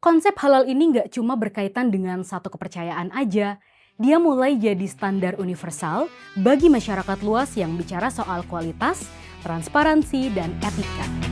Konsep halal ini nggak cuma berkaitan dengan satu kepercayaan aja, dia mulai jadi standar universal bagi masyarakat luas yang bicara soal kualitas, transparansi, dan etika.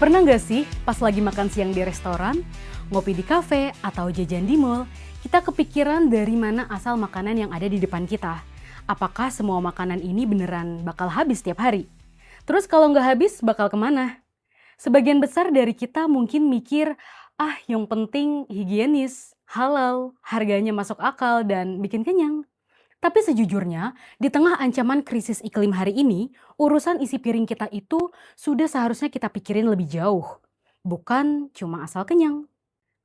Pernah nggak sih pas lagi makan siang di restoran, ngopi di kafe, atau jajan di mall, kita kepikiran dari mana asal makanan yang ada di depan kita? Apakah semua makanan ini beneran bakal habis tiap hari? Terus kalau nggak habis, bakal kemana? Sebagian besar dari kita mungkin mikir, yang penting higienis, halal, harganya masuk akal, dan bikin kenyang. Tapi sejujurnya, di tengah ancaman krisis iklim hari ini, urusan isi piring kita itu sudah seharusnya kita pikirin lebih jauh. Bukan cuma asal kenyang.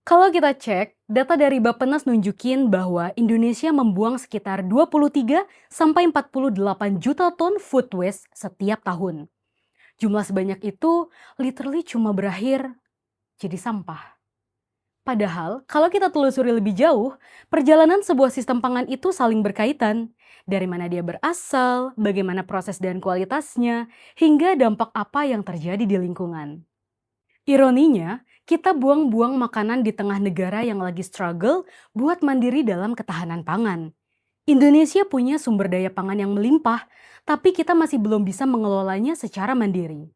Kalau kita cek, data dari Bappenas nunjukin bahwa Indonesia membuang sekitar 23 sampai 48 juta ton food waste setiap tahun. Jumlah sebanyak itu literally cuma berakhir jadi sampah. Padahal, kalau kita telusuri lebih jauh, perjalanan sebuah sistem pangan itu saling berkaitan. Dari mana dia berasal, bagaimana proses dan kualitasnya, hingga dampak apa yang terjadi di lingkungan. Ironinya, kita buang-buang makanan di tengah negara yang lagi struggle buat mandiri dalam ketahanan pangan. Indonesia punya sumber daya pangan yang melimpah, tapi kita masih belum bisa mengelolanya secara mandiri.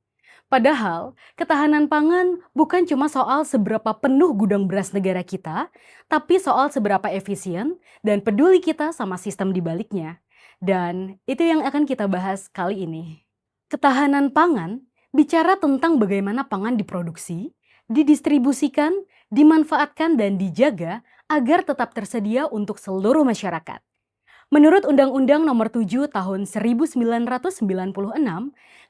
Padahal, ketahanan pangan bukan cuma soal seberapa penuh gudang beras negara kita, tapi soal seberapa efisien dan peduli kita sama sistem di baliknya. Dan itu yang akan kita bahas kali ini. Ketahanan pangan bicara tentang bagaimana pangan diproduksi, didistribusikan, dimanfaatkan, dan dijaga agar tetap tersedia untuk seluruh masyarakat. Menurut Undang-Undang Nomor 7 Tahun 1996,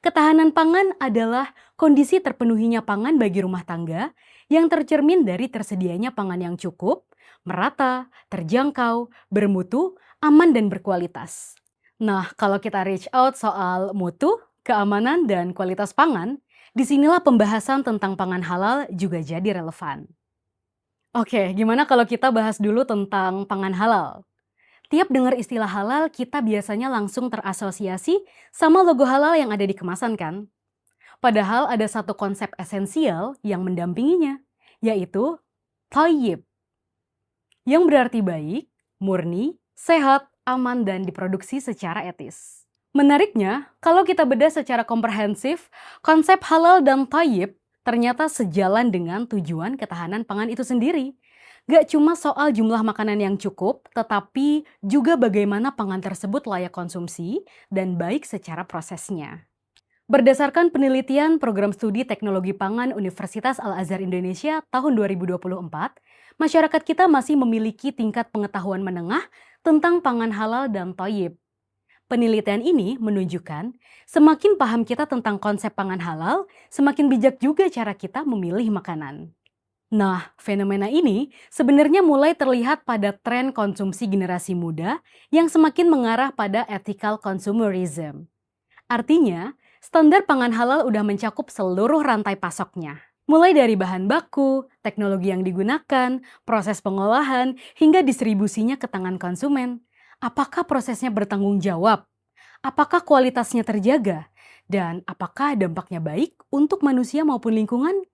ketahanan pangan adalah kondisi terpenuhinya pangan bagi rumah tangga yang tercermin dari tersedianya pangan yang cukup, merata, terjangkau, bermutu, aman, dan berkualitas. Nah, kalau kita reach out soal mutu, keamanan, dan kualitas pangan, disinilah pembahasan tentang pangan halal juga jadi relevan. Oke, gimana kalau kita bahas dulu tentang pangan halal? Tiap dengar istilah halal, kita biasanya langsung terasosiasi sama logo halal yang ada di kemasan kan? Padahal ada satu konsep esensial yang mendampinginya, yaitu thayyib, yang berarti baik, murni, sehat, aman, dan diproduksi secara etis. Menariknya, kalau kita bedah secara komprehensif, konsep halal dan thayyib ternyata sejalan dengan tujuan ketahanan pangan itu sendiri. Gak cuma soal jumlah makanan yang cukup, tetapi juga bagaimana pangan tersebut layak konsumsi dan baik secara prosesnya. Berdasarkan penelitian Program Studi Teknologi Pangan Universitas Al-Azhar Indonesia tahun 2024, masyarakat kita masih memiliki tingkat pengetahuan menengah tentang pangan halal dan thayyib. Penelitian ini menunjukkan semakin paham kita tentang konsep pangan halal, semakin bijak juga cara kita memilih makanan. Nah, fenomena ini sebenarnya mulai terlihat pada tren konsumsi generasi muda yang semakin mengarah pada ethical consumerism. Artinya, standar pangan halal udah mencakup seluruh rantai pasoknya. Mulai dari bahan baku, teknologi yang digunakan, proses pengolahan, hingga distribusinya ke tangan konsumen. Apakah prosesnya bertanggung jawab? Apakah kualitasnya terjaga? Dan apakah dampaknya baik untuk manusia maupun lingkungan?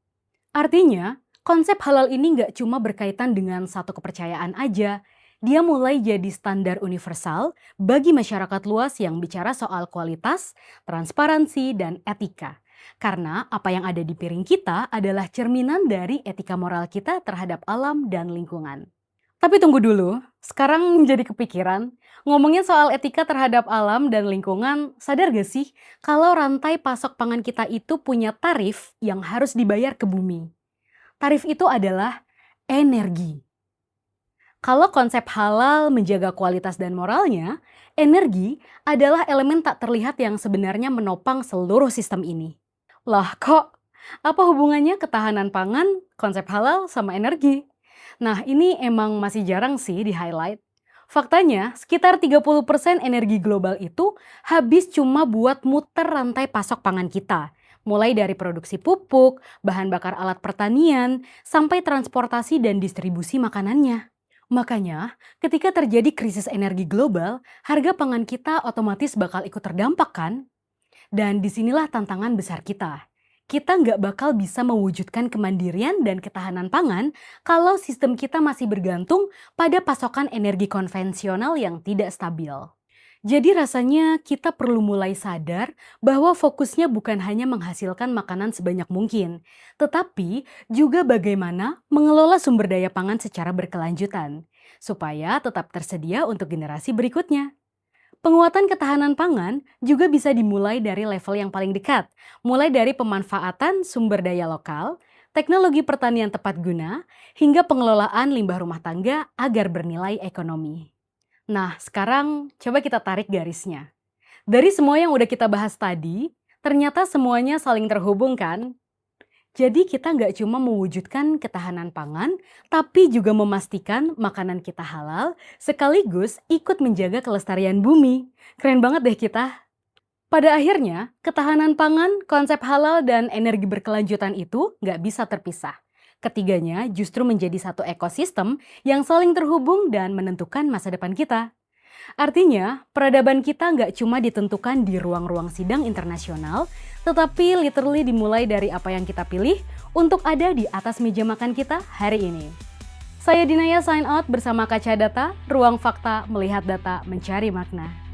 Artinya, konsep halal ini nggak cuma berkaitan dengan satu kepercayaan aja, dia mulai jadi standar universal bagi masyarakat luas yang bicara soal kualitas, transparansi, dan etika. Karena apa yang ada di piring kita adalah cerminan dari etika moral kita terhadap alam dan lingkungan. Tapi tunggu dulu, sekarang jadi kepikiran, ngomongin soal etika terhadap alam dan lingkungan, sadar gak sih kalau rantai pasok pangan kita itu punya tarif yang harus dibayar ke bumi? Tarif itu adalah energi. Kalau konsep halal menjaga kualitas dan moralnya, energi adalah elemen tak terlihat yang sebenarnya menopang seluruh sistem ini. Lah kok, apa hubungannya ketahanan pangan, konsep halal, sama energi? Nah, ini emang masih jarang sih di-highlight. Faktanya, sekitar 30% energi global itu habis cuma buat muter rantai pasok pangan kita. Mulai dari produksi pupuk, bahan bakar alat pertanian, sampai transportasi dan distribusi makanannya. Makanya, ketika terjadi krisis energi global, harga pangan kita otomatis bakal ikut terdampak kan? Dan disinilah tantangan besar kita. Kita nggak bakal bisa mewujudkan kemandirian dan ketahanan pangan kalau sistem kita masih bergantung pada pasokan energi konvensional yang tidak stabil. Jadi rasanya kita perlu mulai sadar bahwa fokusnya bukan hanya menghasilkan makanan sebanyak mungkin, tetapi juga bagaimana mengelola sumber daya pangan secara berkelanjutan, supaya tetap tersedia untuk generasi berikutnya. Penguatan ketahanan pangan juga bisa dimulai dari level yang paling dekat, mulai dari pemanfaatan sumber daya lokal, teknologi pertanian tepat guna, hingga pengelolaan limbah rumah tangga agar bernilai ekonomi. Nah, sekarang coba kita tarik garisnya. Dari semua yang udah kita bahas tadi, ternyata semuanya saling terhubung kan? Jadi kita nggak cuma mewujudkan ketahanan pangan, tapi juga memastikan makanan kita halal, sekaligus ikut menjaga kelestarian bumi. Keren banget deh kita. Pada akhirnya, ketahanan pangan, konsep halal, dan energi berkelanjutan itu nggak bisa terpisah. Ketiganya justru menjadi satu ekosistem yang saling terhubung dan menentukan masa depan kita. Artinya, peradaban kita nggak cuma ditentukan di ruang-ruang sidang internasional, tetapi literally dimulai dari apa yang kita pilih untuk ada di atas meja makan kita hari ini. Saya Dinaya sign out bersama Kaca Data, Ruang Fakta Melihat Data Mencari Makna.